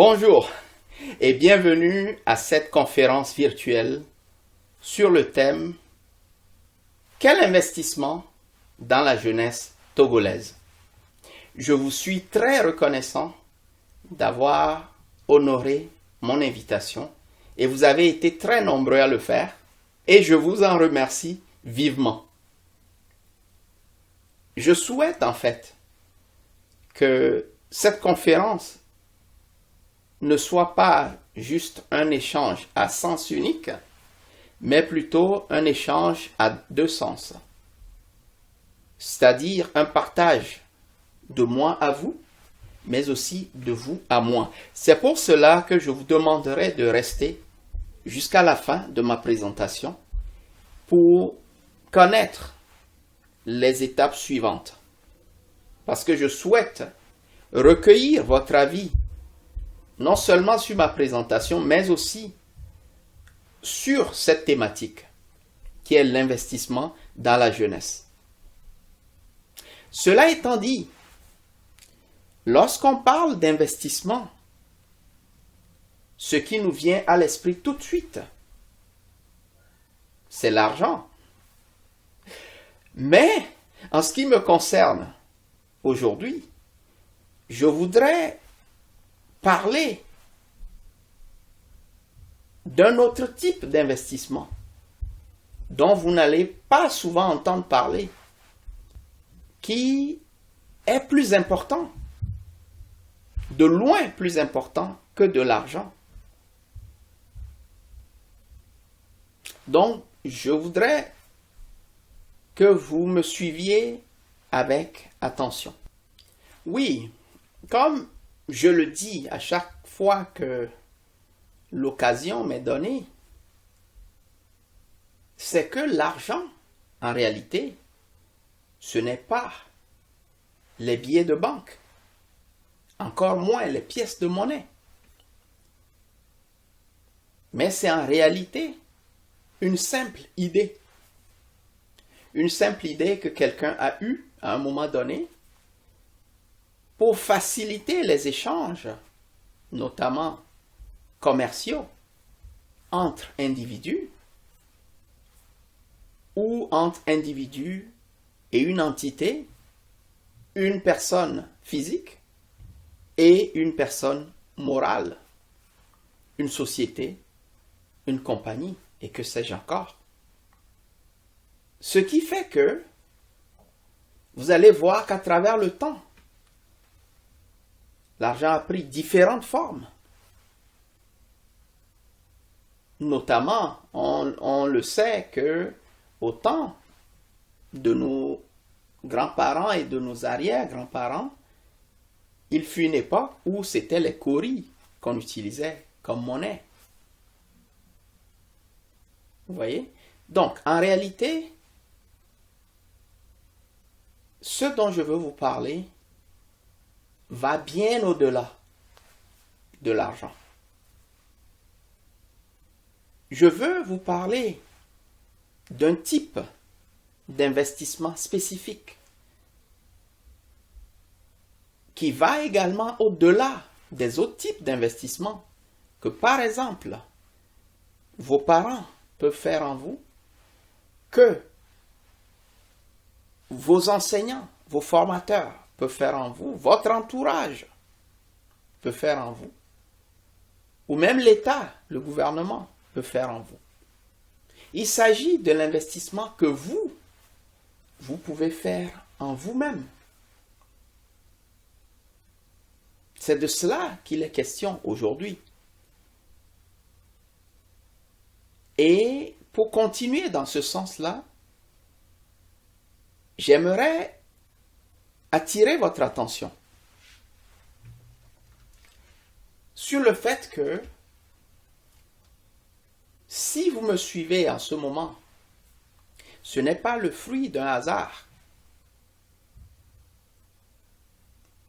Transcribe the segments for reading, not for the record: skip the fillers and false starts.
Bonjour et bienvenue à cette conférence virtuelle sur le thème « Quel investissement dans la jeunesse togolaise ?» Je vous suis très reconnaissant d'avoir honoré mon invitation et vous avez été très nombreux à le faire et je vous en remercie vivement. Je souhaite en fait que cette conférence ne soit pas juste un échange à sens unique, mais plutôt un échange à deux sens. C'est-à-dire un partage de moi à vous, mais aussi de vous à moi. C'est pour cela que je vous demanderai de rester jusqu'à la fin de ma présentation pour connaître les étapes suivantes. Parce que je souhaite recueillir votre avis non seulement sur ma présentation, mais aussi sur cette thématique qui est l'investissement dans la jeunesse. Cela étant dit, lorsqu'on parle d'investissement, ce qui nous vient à l'esprit tout de suite, c'est l'argent. Mais, en ce qui me concerne aujourd'hui, je voudrais parler d'un autre type d'investissement dont vous n'allez pas souvent entendre parler, qui est plus important, de loin plus important que de l'argent. Donc, je voudrais que vous me suiviez avec attention. Oui, comme je le dis à chaque fois que l'occasion m'est donnée, c'est que l'argent, en réalité, ce n'est pas les billets de banque, encore moins les pièces de monnaie. Mais c'est en réalité une simple idée. Une simple idée que quelqu'un a eue à un moment donné pour faciliter les échanges, notamment commerciaux, entre individus ou entre individus et une entité, une personne physique et une personne morale, une société, une compagnie et que sais-je encore. Ce qui fait que vous allez voir qu'à travers le temps, l'argent a pris différentes formes. Notamment, on le sait que au temps de nos grands-parents et de nos arrière-grands-parents, il fut une époque où c'était les cauris qu'on utilisait comme monnaie. Vous voyez? Donc, en réalité, ce dont je veux vous parler va bien au-delà de l'argent. Je veux vous parler d'un type d'investissement spécifique qui va également au-delà des autres types d'investissements que, par exemple, vos parents peuvent faire en vous, que vos enseignants, vos formateurs peuvent faire en vous, votre entourage peut faire en vous, ou même l'État, le gouvernement peut faire en vous. Il s'agit de l'investissement que vous pouvez faire en vous-même. C'est de cela qu'il est question aujourd'hui. Et pour continuer dans ce sens-là, j'aimerais attirer votre attention sur le fait que si vous me suivez en ce moment, ce n'est pas le fruit d'un hasard.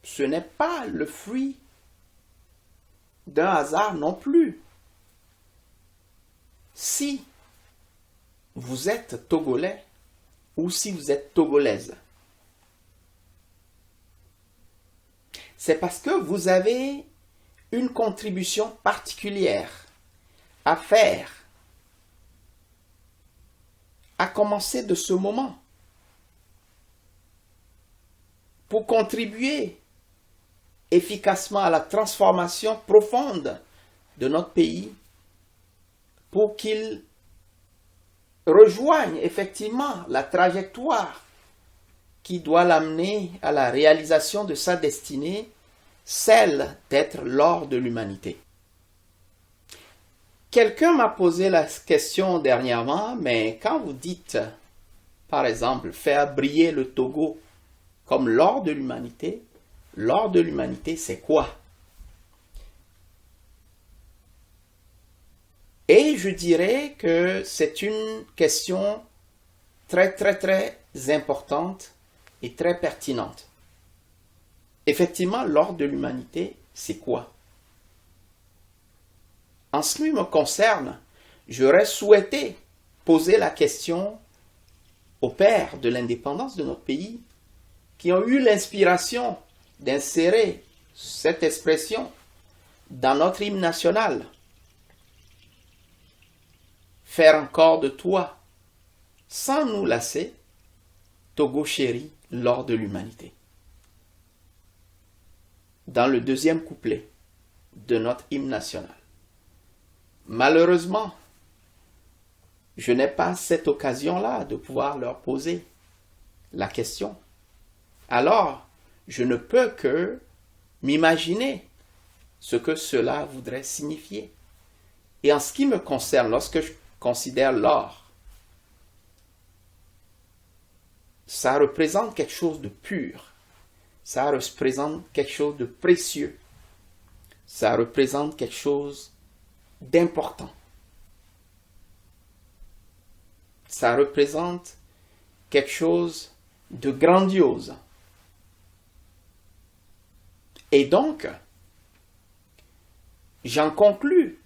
Ce n'est pas le fruit d'un hasard non plus. Si vous êtes Togolais ou si vous êtes Togolaise, c'est parce que vous avez une contribution particulière à faire, à commencer de ce moment, pour contribuer efficacement à la transformation profonde de notre pays, pour qu'il rejoigne effectivement la trajectoire qui doit l'amener à la réalisation de sa destinée, celle d'être l'or de l'humanité. Quelqu'un m'a posé la question dernièrement, mais quand vous dites, par exemple, faire briller le Togo comme l'or de l'humanité c'est quoi? Et je dirais que c'est une question très importante et très pertinente. Effectivement, l'or de l'humanité, c'est quoi? En ce qui me concerne, j'aurais souhaité poser la question aux pères de l'indépendance de notre pays, qui ont eu l'inspiration d'insérer cette expression dans notre hymne national. Faire encore de toi, sans nous lasser, Togo chéri, l'or de l'humanité. Dans le deuxième couplet de notre hymne national. Malheureusement, je n'ai pas cette occasion-là de pouvoir leur poser la question. Alors, je ne peux que m'imaginer ce que cela voudrait signifier. Et en ce qui me concerne, lorsque je considère l'or, ça représente quelque chose de pur, ça représente quelque chose de précieux, ça représente quelque chose d'important. Ça représente quelque chose de grandiose. Et donc, j'en conclus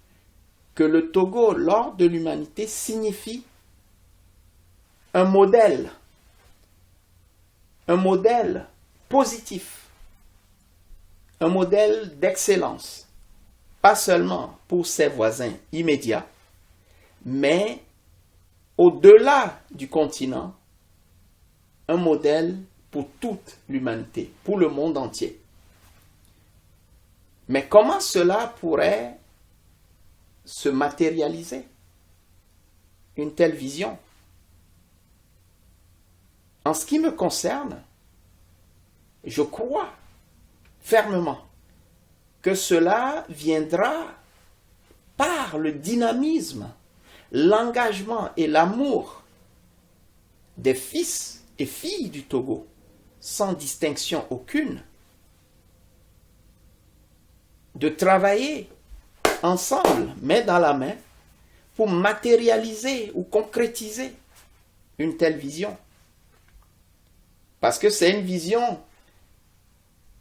que le Togo, l'or de l'humanité, signifie un modèle positif, un modèle d'excellence, pas seulement pour ses voisins immédiats, mais au-delà du continent, un modèle pour toute l'humanité, pour le monde entier. Mais comment cela pourrait se matérialiser? Une telle vision. En ce qui me concerne, je crois fermement que cela viendra par le dynamisme, l'engagement et l'amour des fils et filles du Togo, sans distinction aucune, de travailler ensemble, main dans la main, pour matérialiser ou concrétiser une telle vision. Parce que c'est une vision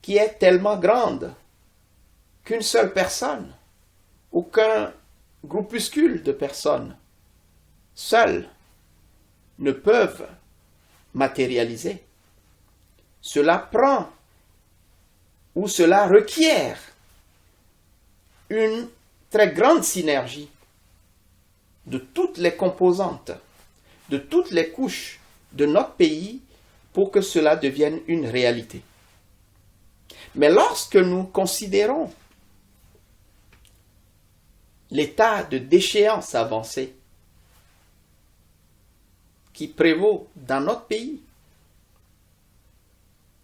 qui est tellement grande qu'une seule personne ou qu'un groupuscule de personnes seuls ne peuvent matérialiser. Cela prend ou cela requiert une très grande synergie de toutes les composantes, de toutes les couches de notre pays pour que cela devienne une réalité. Mais lorsque nous considérons l'état de déchéance avancée qui prévaut dans notre pays,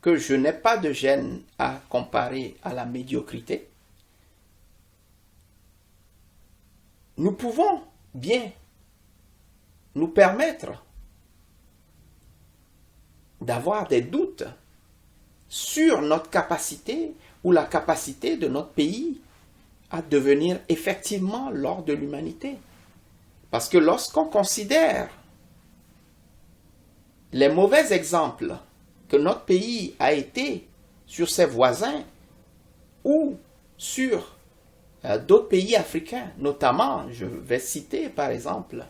que je n'ai pas de gêne à comparer à la médiocrité, nous pouvons bien nous permettre d'avoir des doutes sur notre capacité ou la capacité de notre pays à devenir effectivement l'or de l'humanité. Parce que lorsqu'on considère les mauvais exemples que notre pays a été sur ses voisins ou sur d'autres pays africains, notamment, je vais citer par exemple,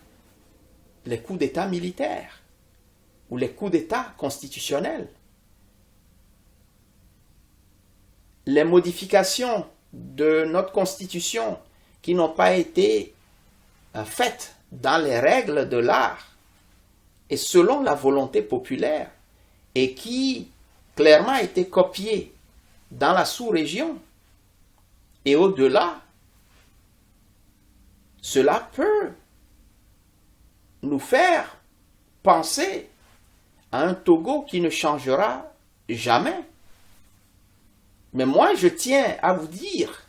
les coups d'État militaires ou les coups d'État constitutionnels, les modifications de notre Constitution qui n'ont pas été faites dans les règles de l'art et selon la volonté populaire et qui clairement été copiées dans la sous-région et au-delà, cela peut nous faire penser à un Togo qui ne changera jamais. Mais moi, je tiens à vous dire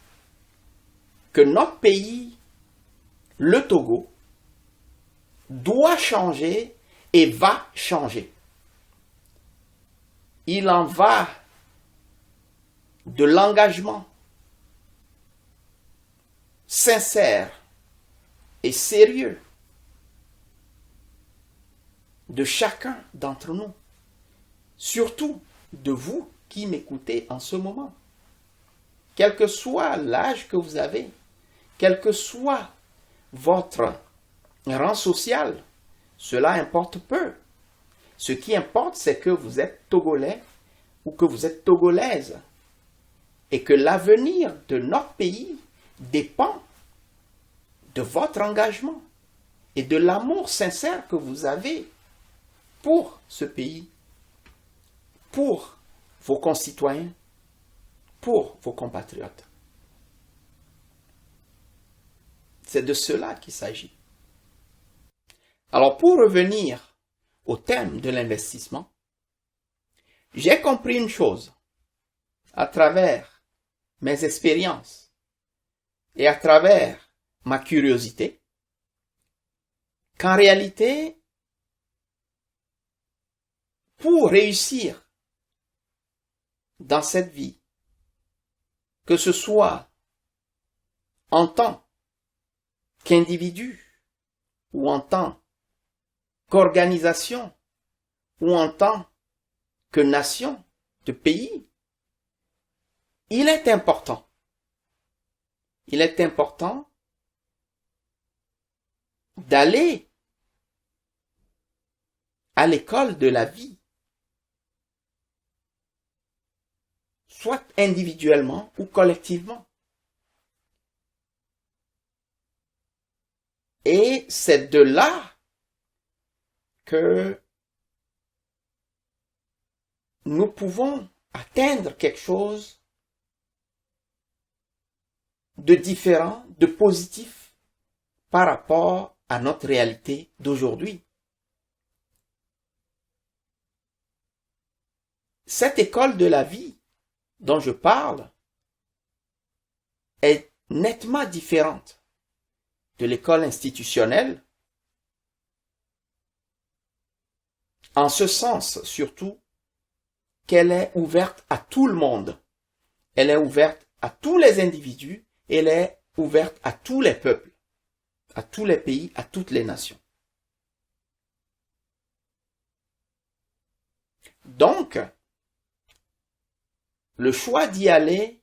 que notre pays, le Togo, doit changer et va changer. Il en va de l'engagement sincère et sérieux de chacun d'entre nous, surtout de vous qui m'écoutez en ce moment. Quel que soit l'âge que vous avez, quel que soit votre rang social, cela importe peu. Ce qui importe, c'est que vous êtes Togolais ou que vous êtes Togolaise et que l'avenir de notre pays dépend de votre engagement et de l'amour sincère que vous avez pour ce pays, pour vos concitoyens, pour vos compatriotes. C'est de cela qu'il s'agit. Alors, pour revenir au thème de l'investissement, j'ai compris une chose à travers mes expériences et à travers ma curiosité, qu'en réalité, pour réussir dans cette vie, que ce soit en tant qu'individu ou en tant qu'organisation ou en tant que nation, de pays, il est important d'aller à l'école de la vie, soit individuellement ou collectivement. Et c'est de là que nous pouvons atteindre quelque chose de différent, de positif par rapport à notre réalité d'aujourd'hui. Cette école de la vie dont je parle est nettement différente de l'école institutionnelle, en ce sens surtout qu'elle est ouverte à tout le monde. Elle est ouverte à tous les individus, elle est ouverte à tous les peuples, à tous les pays, à toutes les nations. Donc, le choix d'y aller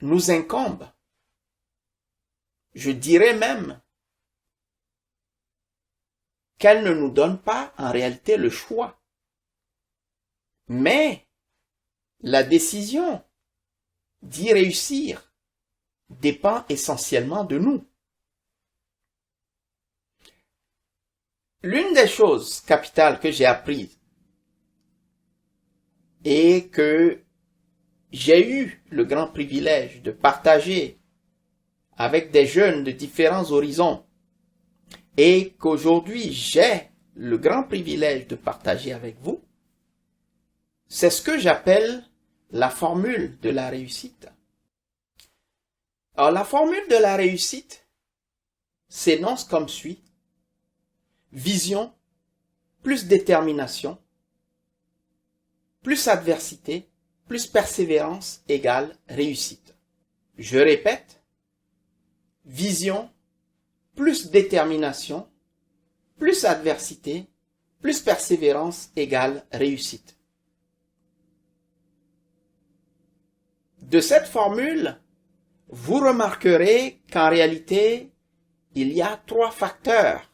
nous incombe. Je dirais même qu'elle ne nous donne pas en réalité le choix. Mais la décision d'y réussir dépend essentiellement de nous. L'une des choses capitales que j'ai apprises et que j'ai eu le grand privilège de partager avec des jeunes de différents horizons et qu'aujourd'hui j'ai le grand privilège de partager avec vous, c'est ce que j'appelle la formule de la réussite. Alors, la formule de la réussite s'énonce comme suit: vision plus détermination, plus adversité, plus persévérance égale réussite. Je répète, vision plus détermination, plus adversité, plus persévérance égale réussite. De cette formule, vous remarquerez qu'en réalité, il y a 3 facteurs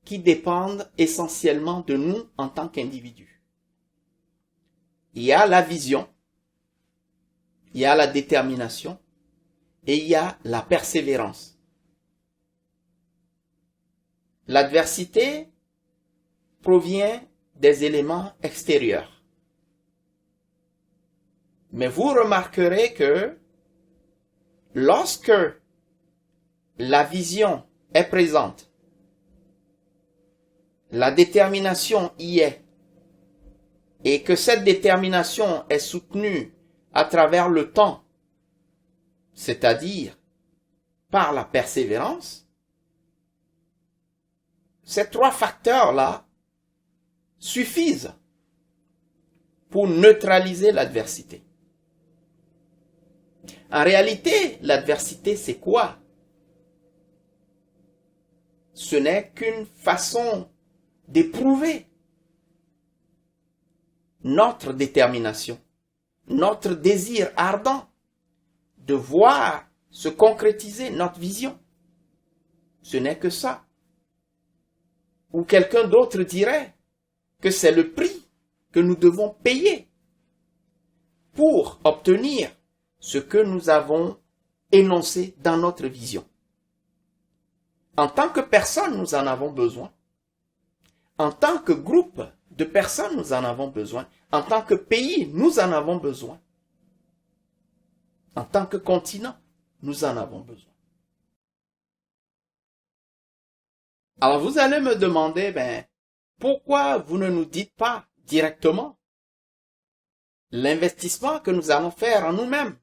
qui dépendent essentiellement de nous en tant qu'individus. Il y a la vision, il y a la détermination et il y a la persévérance. L'adversité provient des éléments extérieurs. Mais vous remarquerez que lorsque la vision est présente, la détermination y est, et que cette détermination est soutenue à travers le temps, c'est-à-dire par la persévérance, ces trois facteurs-là suffisent pour neutraliser l'adversité. En réalité, l'adversité, c'est quoi? Ce n'est qu'une façon d'éprouver notre détermination, notre désir ardent de voir se concrétiser notre vision. Ce n'est que ça. Ou quelqu'un d'autre dirait que c'est le prix que nous devons payer pour obtenir ce que nous avons énoncé dans notre vision. En tant que personne, nous en avons besoin. En tant que groupe de personnes, nous en avons besoin. En tant que pays, nous en avons besoin. En tant que continent, nous en avons besoin. Alors vous allez me demander, pourquoi vous ne nous dites pas directement l'investissement que nous allons faire en nous-mêmes?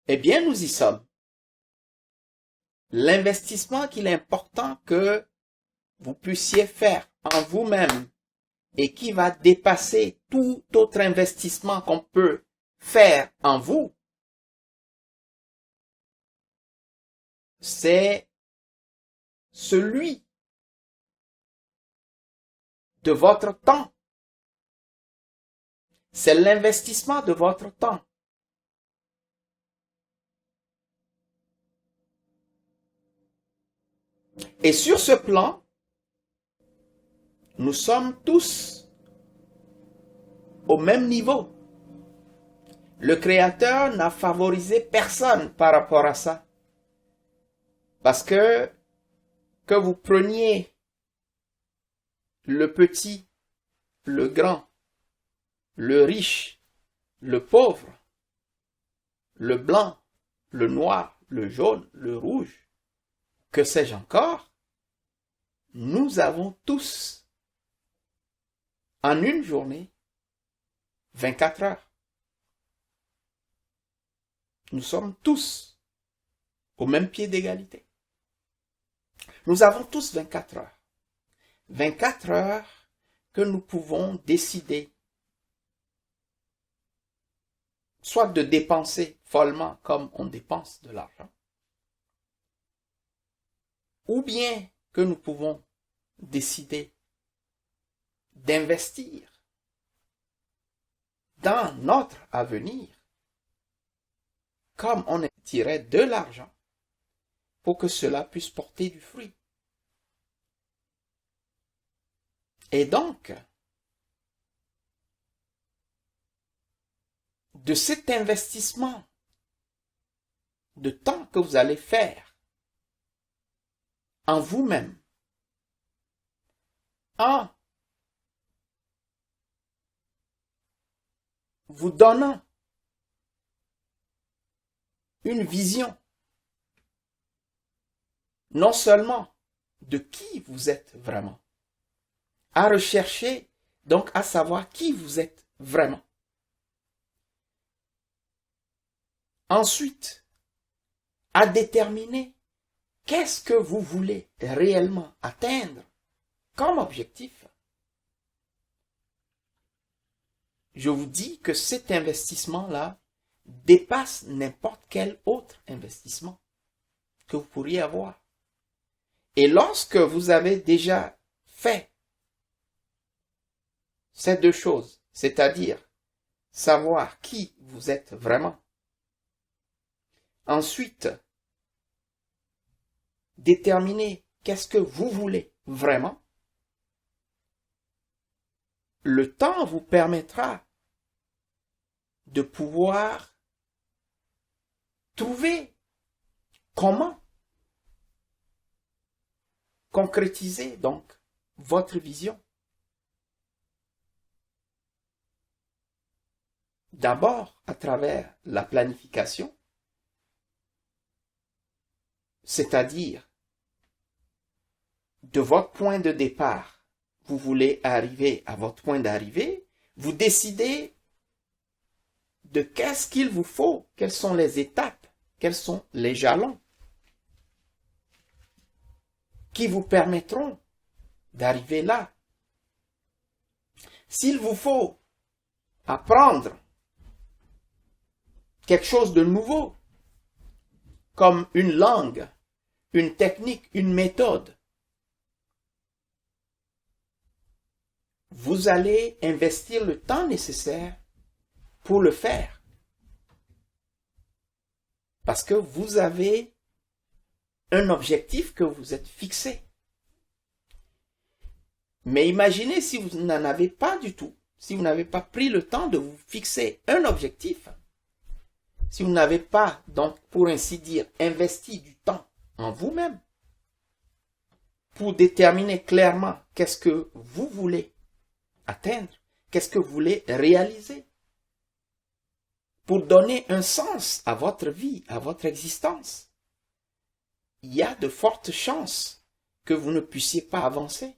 Eh bien, nous y sommes. L'investissement qu'il est important que vous puissiez faire en vous-même et qui va dépasser tout autre investissement qu'on peut faire en vous, c'est celui de votre temps. C'est l'investissement de votre temps. Et sur ce plan, nous sommes tous au même niveau. Le Créateur n'a favorisé personne par rapport à ça. Parce que vous preniez le petit, le grand, le riche, le pauvre, le blanc, le noir, le jaune, le rouge, que sais-je encore, nous avons tous, en une journée, 24 heures. Nous sommes tous au même pied d'égalité. Nous avons tous 24 heures. 24 heures que nous pouvons décider soit de dépenser follement comme on dépense de l'argent, ou bien que nous pouvons décider d'investir dans notre avenir comme on tirait de l'argent pour que cela puisse porter du fruit. Et donc, de cet investissement de temps que vous allez faire en vous-même, en vous donnant une vision, non seulement de qui vous êtes vraiment, à rechercher, donc à savoir qui vous êtes vraiment. Ensuite, à déterminer qu'est-ce que vous voulez réellement atteindre comme objectif. Je vous dis que cet investissement-là dépasse n'importe quel autre investissement que vous pourriez avoir. Et lorsque vous avez déjà fait ces deux choses, c'est-à-dire savoir qui vous êtes vraiment, ensuite déterminer qu'est-ce que vous voulez vraiment, le temps vous permettra de pouvoir trouver comment concrétiser donc votre vision. D'abord à travers la planification, c'est-à-dire de votre point de départ, vous voulez arriver à votre point d'arrivée, vous décidez de qu'est-ce qu'il vous faut, quelles sont les étapes, quels sont les jalons qui vous permettront d'arriver là. S'il vous faut apprendre quelque chose de nouveau, comme une langue, une technique, une méthode, vous allez investir le temps nécessaire pour le faire. Parce que vous avez un objectif que vous êtes fixé. Mais imaginez si vous n'en avez pas du tout, si vous n'avez pas pris le temps de vous fixer un objectif, si vous n'avez pas, donc, pour ainsi dire, investi du temps en vous-même pour déterminer clairement qu'est-ce que vous voulez atteindre, qu'est-ce que vous voulez réaliser, pour donner un sens à votre vie, à votre existence, il y a de fortes chances que vous ne puissiez pas avancer.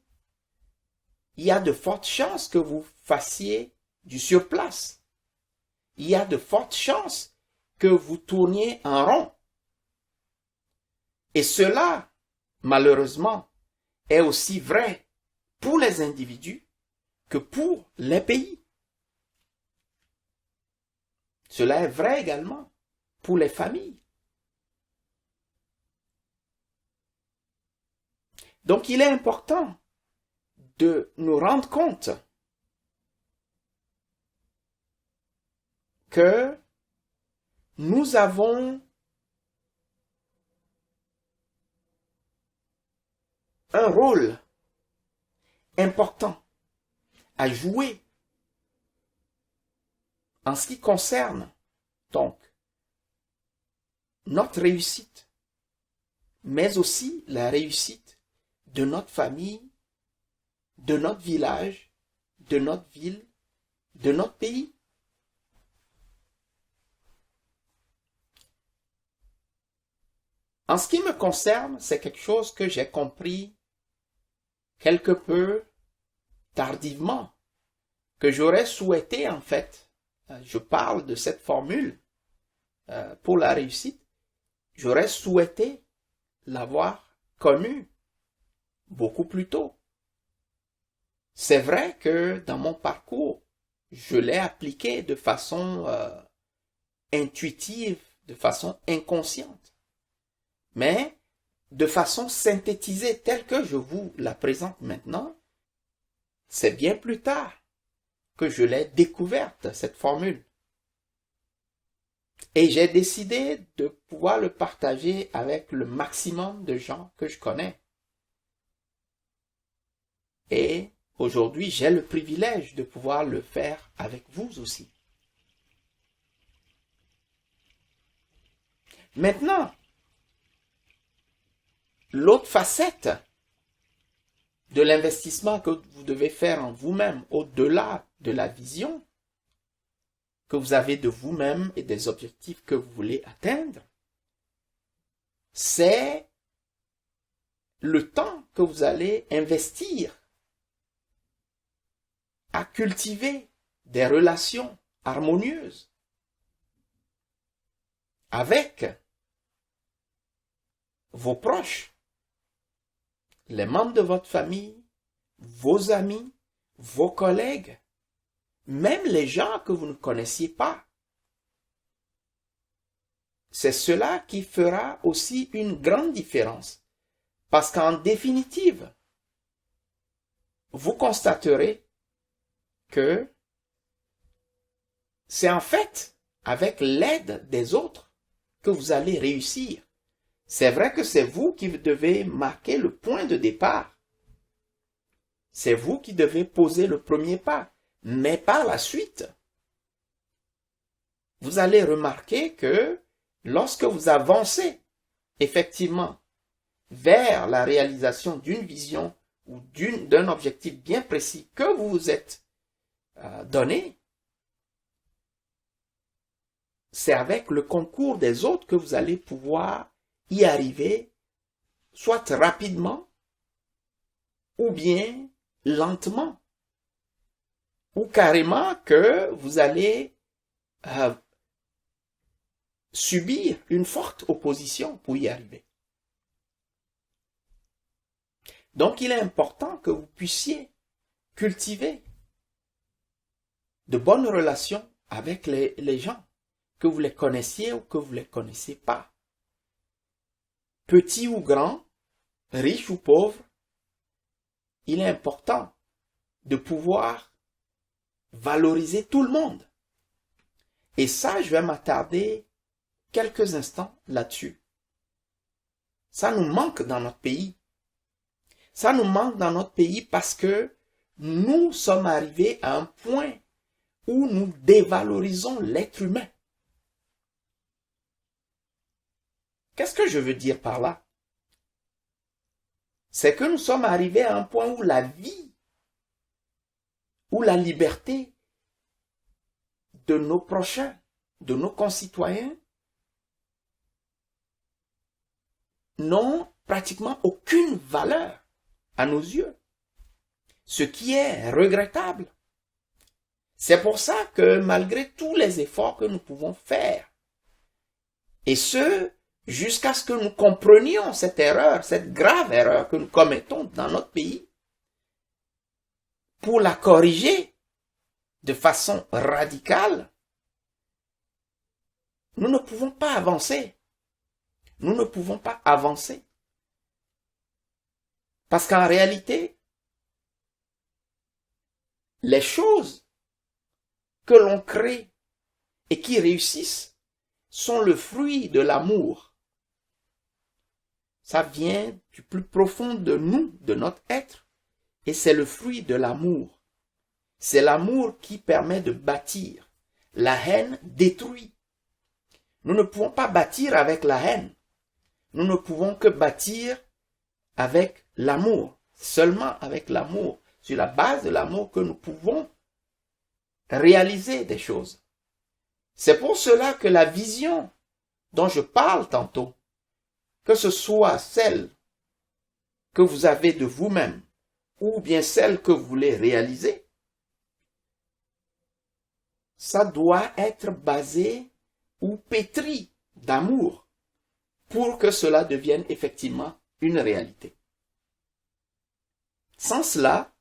Il y a de fortes chances que vous fassiez du surplace. Il y a de fortes chances que vous tourniez en rond. Et cela, malheureusement, est aussi vrai pour les individus que pour les pays. Cela est vrai également pour les familles. Donc il est important de nous rendre compte que nous avons un rôle important à jouer en ce qui concerne donc notre réussite, mais aussi la réussite de notre famille, de notre village, de notre ville, de notre pays. En ce qui me concerne, c'est quelque chose que j'ai compris quelque peu tardivement, que j'aurais souhaité en fait, je parle de cette formule pour la réussite, j'aurais souhaité l'avoir connue beaucoup plus tôt. C'est vrai que dans mon parcours, je l'ai appliqué de façon intuitive, de façon inconsciente, mais de façon synthétisée telle que je vous la présente maintenant, c'est bien plus tard que je l'ai découverte, cette formule. Et j'ai décidé de pouvoir le partager avec le maximum de gens que je connais. Et aujourd'hui, j'ai le privilège de pouvoir le faire avec vous aussi. Maintenant, l'autre facette de l'investissement que vous devez faire en vous-même, au-delà de la vision que vous avez de vous-même et des objectifs que vous voulez atteindre, c'est le temps que vous allez investir à cultiver des relations harmonieuses avec vos proches, les membres de votre famille, vos amis, vos collègues, même les gens que vous ne connaissiez pas. C'est cela qui fera aussi une grande différence. Parce qu'en définitive, vous constaterez que c'est en fait avec l'aide des autres que vous allez réussir. C'est vrai que c'est vous qui devez marquer le point de départ. C'est vous qui devez poser le premier pas. Mais par la suite, vous allez remarquer que lorsque vous avancez effectivement vers la réalisation d'une vision ou d'un objectif bien précis que vous vous êtes donné, c'est avec le concours des autres que vous allez pouvoir y arriver, soit rapidement ou bien lentement, ou carrément que vous allez subir une forte opposition pour y arriver. Donc il est important que vous puissiez cultiver de bonnes relations avec les gens, que vous les connaissiez ou que vous ne les connaissez pas. Petits ou grands, riches ou pauvres, il est important de pouvoir valoriser tout le monde. Et ça, je vais m'attarder quelques instants là-dessus. Ça nous manque dans notre pays. Ça nous manque dans notre pays parce que nous sommes arrivés à un point où nous dévalorisons l'être humain. Qu'est-ce que je veux dire par là? C'est que nous sommes arrivés à un point où la vie, où la liberté de nos prochains, de nos concitoyens, n'ont pratiquement aucune valeur à nos yeux, ce qui est regrettable. C'est pour ça que malgré tous les efforts que nous pouvons faire, et ce, jusqu'à ce que nous comprenions cette erreur, cette grave erreur que nous commettons dans notre pays, pour la corriger de façon radicale, nous ne pouvons pas avancer. Nous ne pouvons pas avancer. Parce qu'en réalité, les choses que l'on crée et qui réussissent sont le fruit de l'amour. Ça vient du plus profond de nous, de notre être, et c'est le fruit de l'amour. C'est l'amour qui permet de bâtir. La haine détruit. Nous ne pouvons pas bâtir avec la haine. Nous ne pouvons que bâtir avec l'amour. Seulement avec l'amour. Sur la base de l'amour que nous pouvons réaliser des choses. C'est pour cela que la vision dont je parle tantôt, que ce soit celle que vous avez de vous-même, ou bien celle que vous voulez réaliser, ça doit être basé ou pétri d'amour pour que cela devienne effectivement une réalité. Sans cela,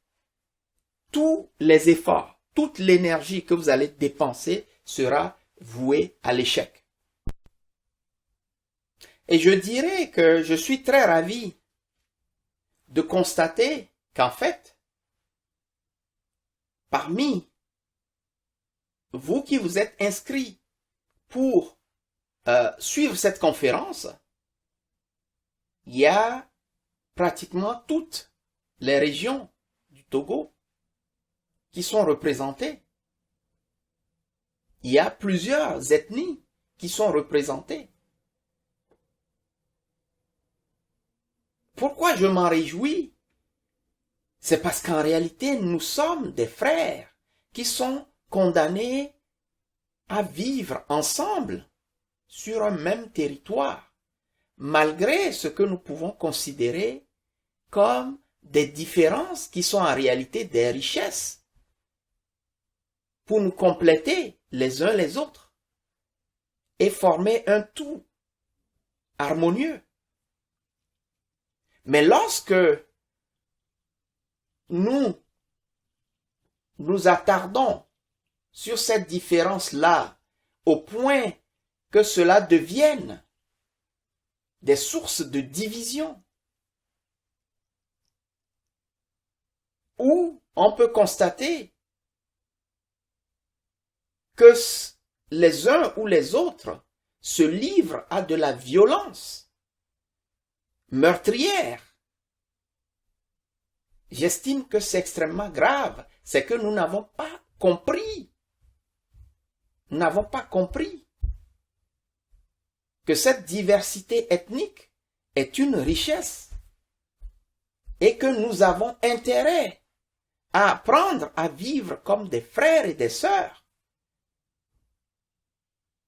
tous les efforts, toute l'énergie que vous allez dépenser sera vouée à l'échec. Et je dirais que je suis très ravi de constater qu'en fait, parmi vous qui vous êtes inscrits pour suivre cette conférence, il y a pratiquement toutes les régions du Togo qui sont représentées. Il y a plusieurs ethnies qui sont représentées. Pourquoi je m'en réjouis? C'est parce qu'en réalité, nous sommes des frères qui sont condamnés à vivre ensemble sur un même territoire, malgré ce que nous pouvons considérer comme des différences qui sont en réalité des richesses, pour nous compléter les uns les autres et former un tout harmonieux. Mais lorsque nous nous attardons sur cette différence-là au point que cela devienne des sources de division, où on peut constater que les uns ou les autres se livrent à de la violence meurtrière. J'estime que c'est extrêmement grave, c'est que nous n'avons pas compris Nous n'avons pas compris que cette diversité ethnique est une richesse et que nous avons intérêt à apprendre à vivre comme des frères et des sœurs.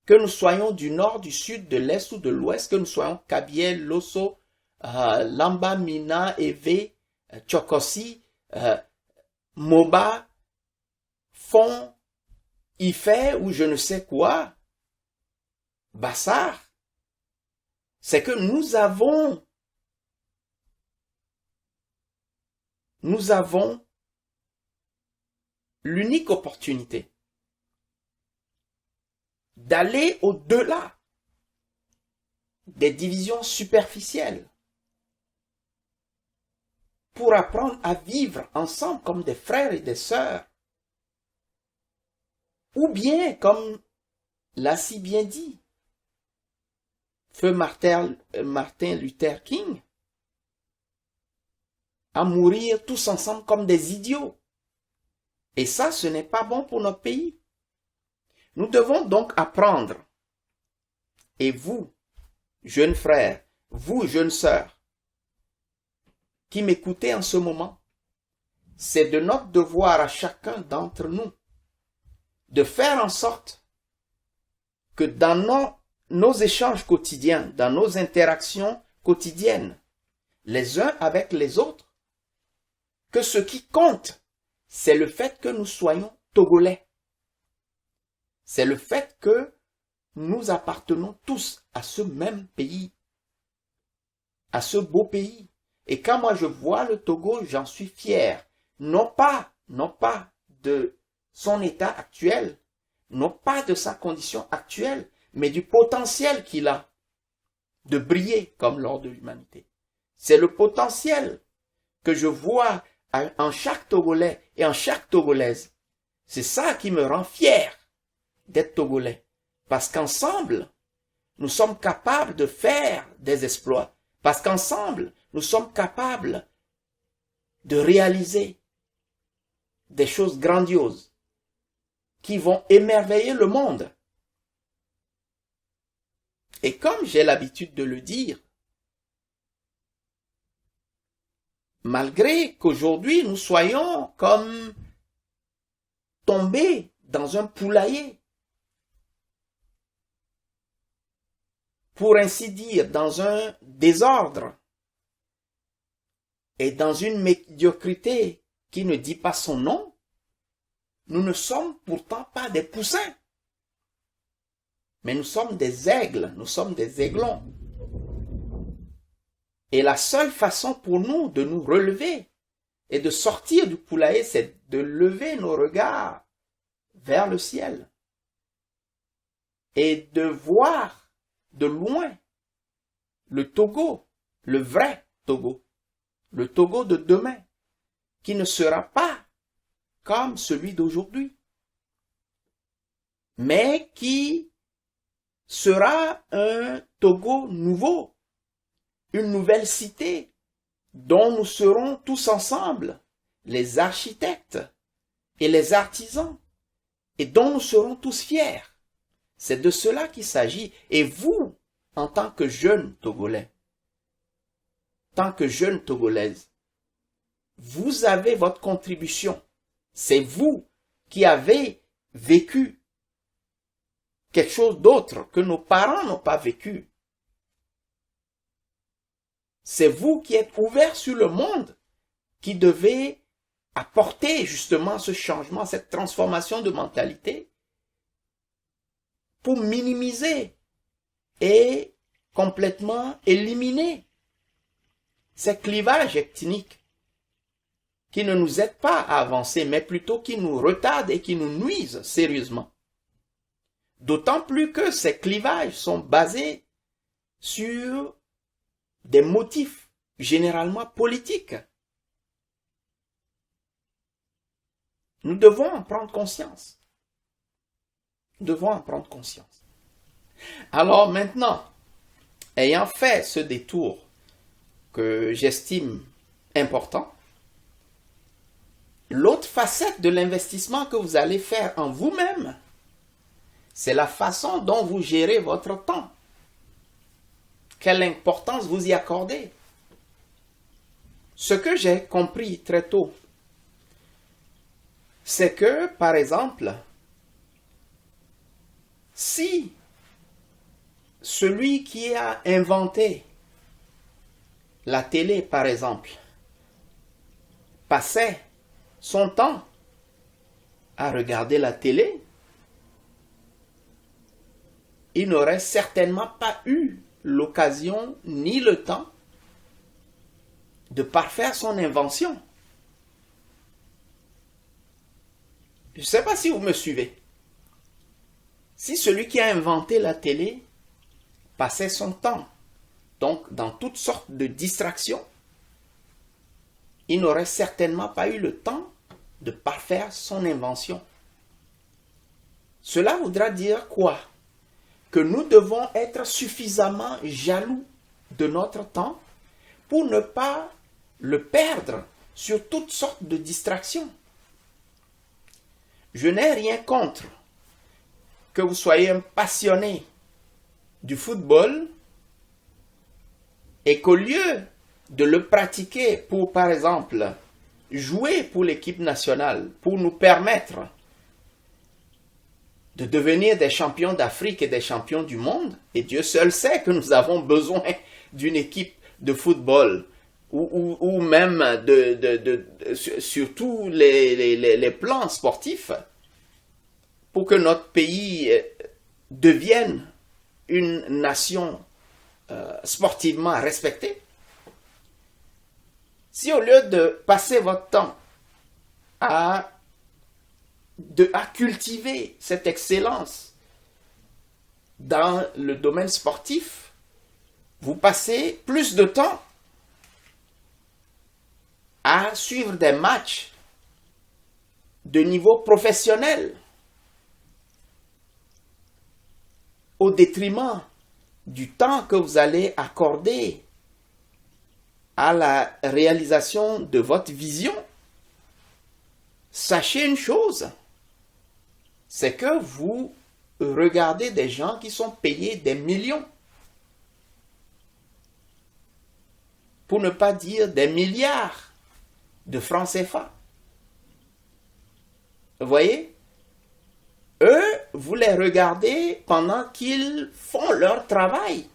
Que nous soyons du nord, du sud, de l'est ou de l'ouest, que nous soyons Kabiel, Loso, Lamba, Mina, Ewe, Tchokosi, Moba, Fon, Ifé ou je ne sais quoi, Bassar, c'est que nous avons l'unique opportunité d'aller au-delà des divisions superficielles pour apprendre à vivre ensemble comme des frères et des sœurs. Ou bien, comme l'a si bien dit Feu Martin Luther King, à mourir tous ensemble comme des idiots. Et ça, ce n'est pas bon pour notre pays. Nous devons donc apprendre. Et vous, jeunes frères, vous, jeunes sœurs, qui m'écoutez en ce moment, c'est de notre devoir à chacun d'entre nous de faire en sorte que dans nos échanges quotidiens, dans nos interactions quotidiennes, les uns avec les autres, que ce qui compte, c'est le fait que nous soyons Togolais. C'est le fait que nous appartenons tous à ce même pays, à ce beau pays. Et quand moi je vois le Togo, j'en suis fier. Non pas de son état actuel, non pas de sa condition actuelle, mais du potentiel qu'il a de briller comme l'or de l'humanité. C'est le potentiel que je vois en chaque Togolais et en chaque Togolaise. C'est ça qui me rend fier d'être Togolais. Parce qu'ensemble, nous sommes capables de faire des exploits. Parce qu'ensemble, nous sommes capables de réaliser des choses grandioses qui vont émerveiller le monde. Et comme j'ai l'habitude de le dire, malgré qu'aujourd'hui nous soyons comme tombés dans un poulailler, pour ainsi dire, dans un désordre et dans une médiocrité qui ne dit pas son nom, nous ne sommes pourtant pas des poussins, mais nous sommes des aigles, nous sommes des aiglons. Et la seule façon pour nous de nous relever et de sortir du poulailler, c'est de lever nos regards vers le ciel et de voir de loin le Togo, le vrai Togo, le Togo de demain, qui ne sera pas comme celui d'aujourd'hui, mais qui sera un Togo nouveau, une nouvelle cité dont nous serons tous ensemble les architectes et les artisans et dont nous serons tous fiers. C'est de cela qu'il s'agit. Et vous, en tant que jeunes Togolais, tant que jeunes Togolaises, vous avez votre contribution. C'est vous qui avez vécu quelque chose d'autre que nos parents n'ont pas vécu. C'est vous qui êtes ouverts sur le monde qui devez apporter justement ce changement, cette transformation de mentalité pour minimiser et complètement éliminer ces clivages ethniques qui ne nous aident pas à avancer, mais plutôt qui nous retardent et qui nous nuisent sérieusement. D'autant plus que ces clivages sont basés sur des motifs généralement politiques. Nous devons en prendre conscience. Nous devons en prendre conscience. Alors maintenant, ayant fait ce détour que j'estime important, l'autre facette de l'investissement que vous allez faire en vous-même, C'est la façon dont vous gérez votre temps. Quelle importance vous y accordez. Ce que j'ai compris très tôt, c'est que, par exemple, si celui qui a inventé la télé, par exemple, passait son temps à regarder la télé, il n'aurait certainement pas eu l'occasion ni le temps de parfaire son invention. Je ne sais pas si vous me suivez. Si celui qui a inventé la télé passait son temps, donc dans toutes sortes de distractions, il n'aurait certainement pas eu le temps de parfaire son invention. Cela voudra dire quoi? Que nous devons être suffisamment jaloux de notre temps pour ne pas le perdre sur toutes sortes de distractions. Je n'ai rien contre que vous soyez un passionné du football et qu'au lieu de le pratiquer pour, par exemple, jouer pour l'équipe nationale, pour nous permettre de devenir des champions d'Afrique et des champions du monde, et Dieu seul sait que nous avons besoin d'une équipe de football, ou même sur tous les plans sportifs, pour que notre pays devienne une nation sportivement respectée. Si au lieu de passer votre temps à cultiver cette excellence dans le domaine sportif, vous passez plus de temps à suivre des matchs de niveau professionnel au détriment du temps que vous allez accorder à la réalisation de votre vision, sachez une chose, c'est que vous regardez des gens qui sont payés des millions, pour ne pas dire des milliards de francs CFA. Vous voyez? Eux, vous les regardez pendant qu'ils font leur travail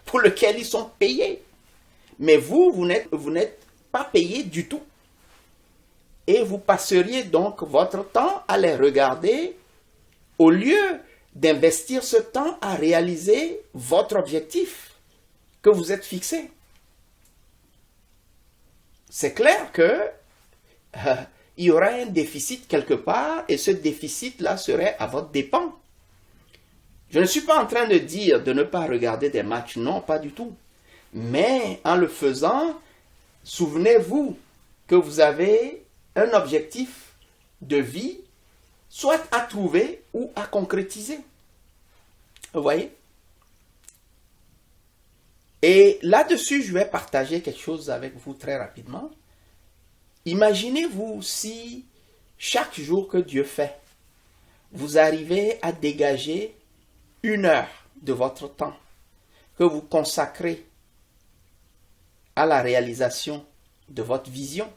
pour lequel ils sont payés. Mais vous n'êtes pas payé du tout. Et vous passeriez donc votre temps à les regarder au lieu d'investir ce temps à réaliser votre objectif que vous êtes fixé. C'est clair que il y aura un déficit quelque part et ce déficit-là serait à votre dépens. Je ne suis pas en train de dire de ne pas regarder des matchs, non, pas du tout. Mais en le faisant, souvenez-vous que vous avez un objectif de vie, soit à trouver ou à concrétiser. Vous voyez? Et là-dessus, je vais partager quelque chose avec vous très rapidement. Imaginez-vous si chaque jour que Dieu fait, vous arrivez à dégager 1 heure de votre temps que vous consacrez à la réalisation de votre vision.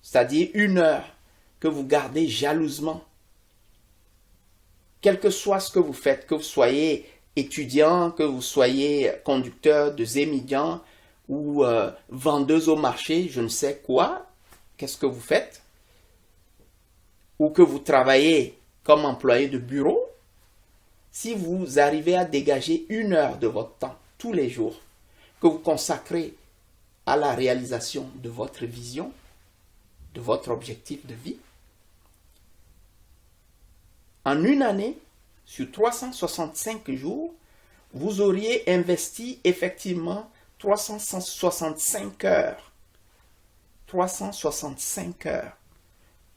C'est-à-dire 1 heure que vous gardez jalousement. Quel que soit ce que vous faites, que vous soyez étudiant, que vous soyez conducteur de Zémidian ou vendeuse au marché, je ne sais quoi, qu'est-ce que vous faites, ou que vous travaillez comme employé de bureau, si vous arrivez à dégager 1 heure de votre temps tous les jours, que vous consacrez à la réalisation de votre vision, de votre objectif de vie, en 1 année, sur 365 jours, vous auriez investi effectivement 365 heures. 365 heures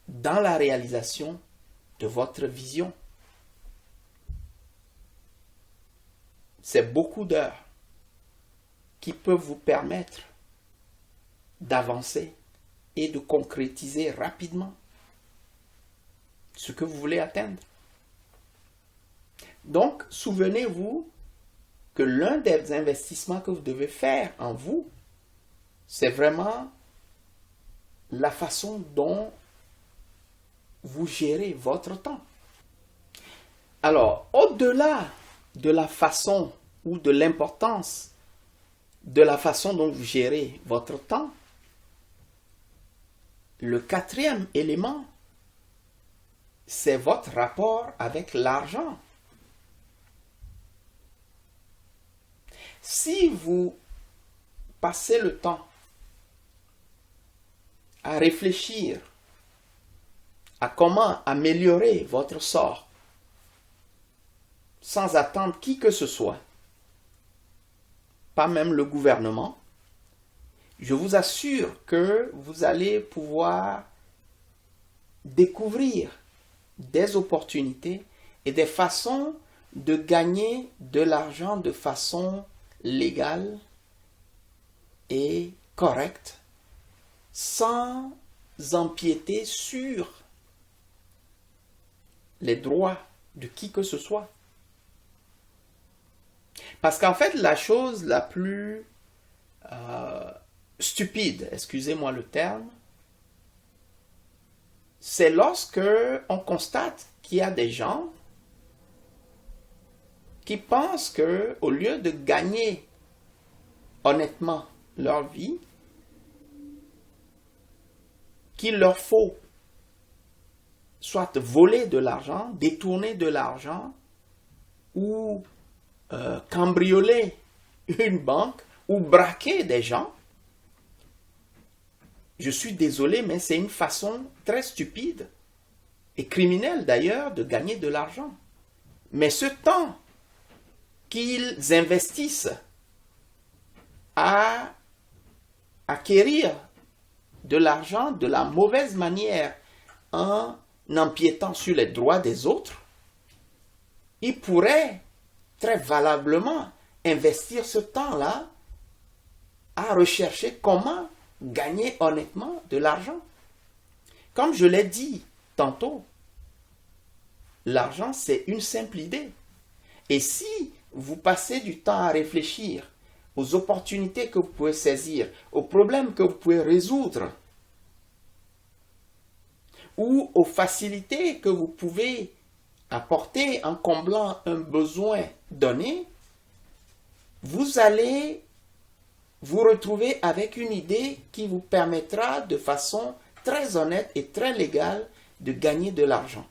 dans la réalisation de votre vision. C'est beaucoup d'heures qui peuvent vous permettre d'avancer et de concrétiser rapidement ce que vous voulez atteindre. Donc, souvenez-vous que l'un des investissements que vous devez faire en vous, c'est vraiment la façon dont vous gérez votre temps. Alors, au-delà de la façon ou de l'importance de la façon dont vous gérez votre temps, le quatrième élément, c'est votre rapport avec l'argent. Si vous passez le temps à réfléchir à comment améliorer votre sort sans attendre qui que ce soit, pas même le gouvernement, je vous assure que vous allez pouvoir découvrir des opportunités et des façons de gagner de l'argent de façon légale et correcte, sans empiéter sur les droits de qui que ce soit. Parce qu'en fait, la chose la plus stupide, excusez-moi le terme, c'est lorsque on constate qu'il y a des gens qui pensent que, au lieu de gagner honnêtement leur vie, qu'il leur faut soit voler de l'argent, détourner de l'argent, ou cambrioler une banque, ou braquer des gens. Je suis désolé, mais c'est une façon très stupide et criminelle d'ailleurs de gagner de l'argent. Mais ce temps qu'ils investissent à acquérir de l'argent de la mauvaise manière en empiétant sur les droits des autres, ils pourraient très valablement investir ce temps-là à rechercher comment gagner honnêtement de l'argent. Comme je l'ai dit tantôt, l'argent, c'est une simple idée. Et si vous passez du temps à réfléchir aux opportunités que vous pouvez saisir, aux problèmes que vous pouvez résoudre, ou aux facilités que vous pouvez apporter en comblant un besoin donné, vous allez vous retrouver avec une idée qui vous permettra de façon très honnête et très légale de gagner de l'argent.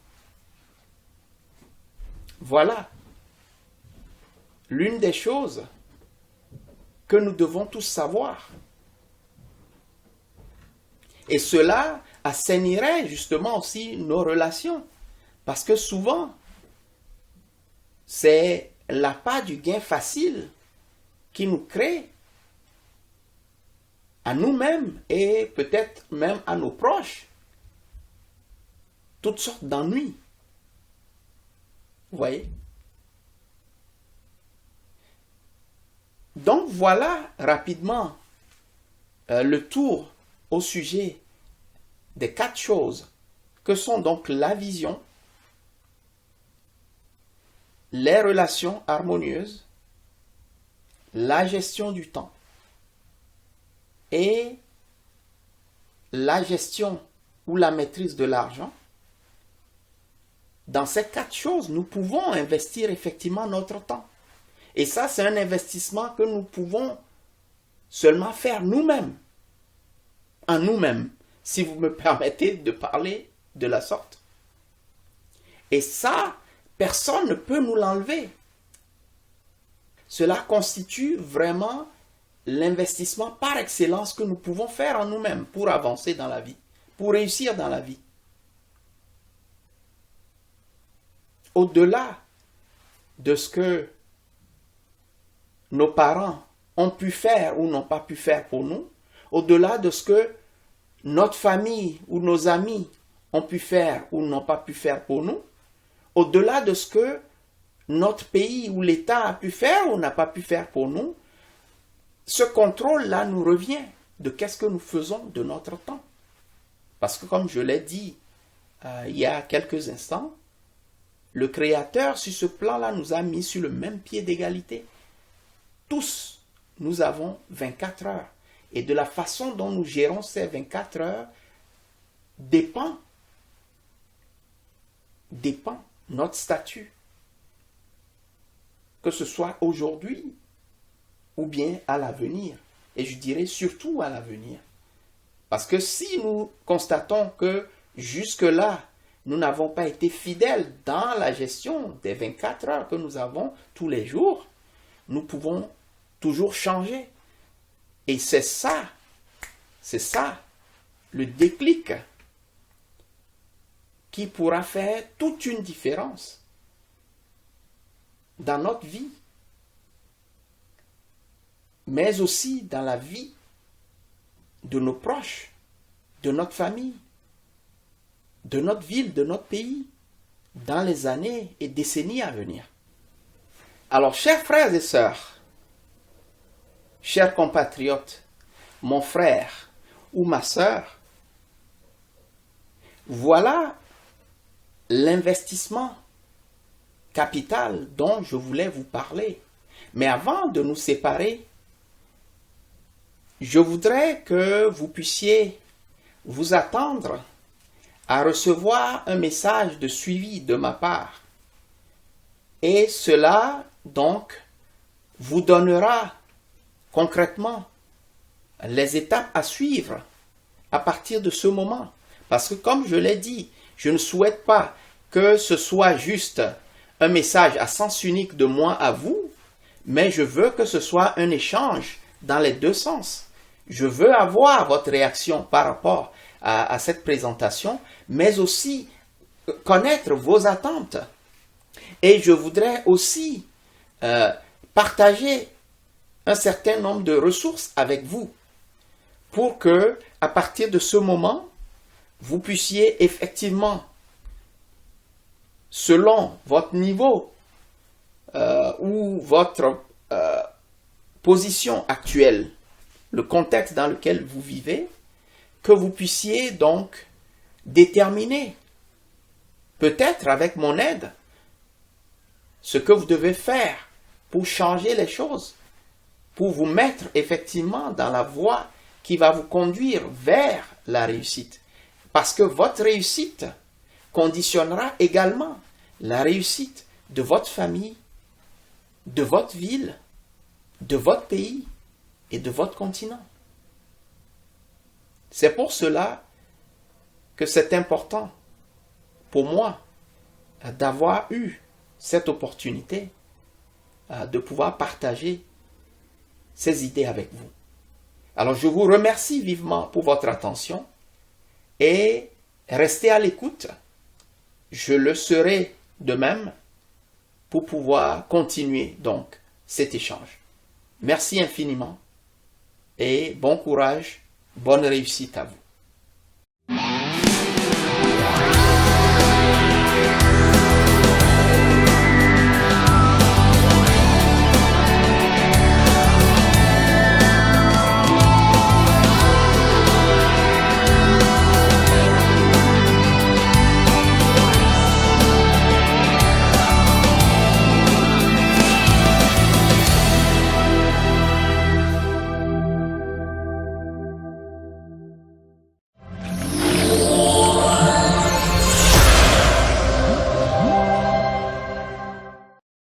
Voilà l'une des choses que nous devons tous savoir. Et cela assainirait justement aussi nos relations. Parce que souvent, c'est l'appât du gain facile qui nous crée à nous-mêmes et peut-être même à nos proches toutes sortes d'ennuis. Vous voyez? Donc voilà rapidement le tour au sujet des 4 choses que sont donc la vision, les relations harmonieuses, la gestion du temps et la gestion ou la maîtrise de l'argent. Dans ces 4 choses, nous pouvons investir effectivement notre temps. Et ça, c'est un investissement que nous pouvons seulement faire nous-mêmes, en nous-mêmes, si vous me permettez de parler de la sorte. Et ça, personne ne peut nous l'enlever. Cela constitue vraiment l'investissement par excellence que nous pouvons faire en nous-mêmes pour avancer dans la vie, pour réussir dans la vie. Au-delà de ce que nos parents ont pu faire ou n'ont pas pu faire pour nous, au-delà de ce que notre famille ou nos amis ont pu faire ou n'ont pas pu faire pour nous, au-delà de ce que notre pays ou l'État a pu faire ou n'a pas pu faire pour nous, ce contrôle-là nous revient de qu'est-ce que nous faisons de notre temps. Parce que comme je l'ai dit il y a quelques instants, le Créateur, sur ce plan-là, nous a mis sur le même pied d'égalité. Tous, nous avons 24 heures. Et de la façon dont nous gérons ces 24 heures dépend notre statut. Que ce soit aujourd'hui ou bien à l'avenir. Et je dirais surtout à l'avenir. Parce que si nous constatons que jusque-là, nous n'avons pas été fidèles dans la gestion des 24 heures que nous avons tous les jours, nous pouvons toujours changer. Et c'est ça, le déclic qui pourra faire toute une différence dans notre vie, mais aussi dans la vie de nos proches, de notre famille, de notre ville, de notre pays, dans les années et décennies à venir. Alors, chers frères et sœurs, chers compatriotes, mon frère ou ma sœur, voilà l'investissement capital dont je voulais vous parler. Mais avant de nous séparer, je voudrais que vous puissiez vous attendre à recevoir un message de suivi de ma part. Et cela, donc, vous donnera concrètement les étapes à suivre à partir de ce moment. Parce que comme je l'ai dit, je ne souhaite pas que ce soit juste un message à sens unique de moi à vous, mais je veux que ce soit un échange dans les deux sens. Je veux avoir votre réaction par rapport à cette présentation, mais aussi connaître vos attentes. Et je voudrais aussi partager un certain nombre de ressources avec vous pour que, à partir de ce moment, vous puissiez effectivement, selon votre niveau ou votre position actuelle, le contexte dans lequel vous vivez, que vous puissiez donc déterminer, peut-être avec mon aide, ce que vous devez faire pour changer les choses, pour vous mettre effectivement dans la voie qui va vous conduire vers la réussite. Parce que votre réussite conditionnera également la réussite de votre famille, de votre ville, de votre pays et de votre continent. C'est pour cela que c'est important pour moi d'avoir eu cette opportunité de pouvoir partager ces idées avec vous. Alors je vous remercie vivement pour votre attention et restez à l'écoute. Je le serai de même pour pouvoir continuer donc cet échange. Merci infiniment et bon courage, bonne réussite à vous.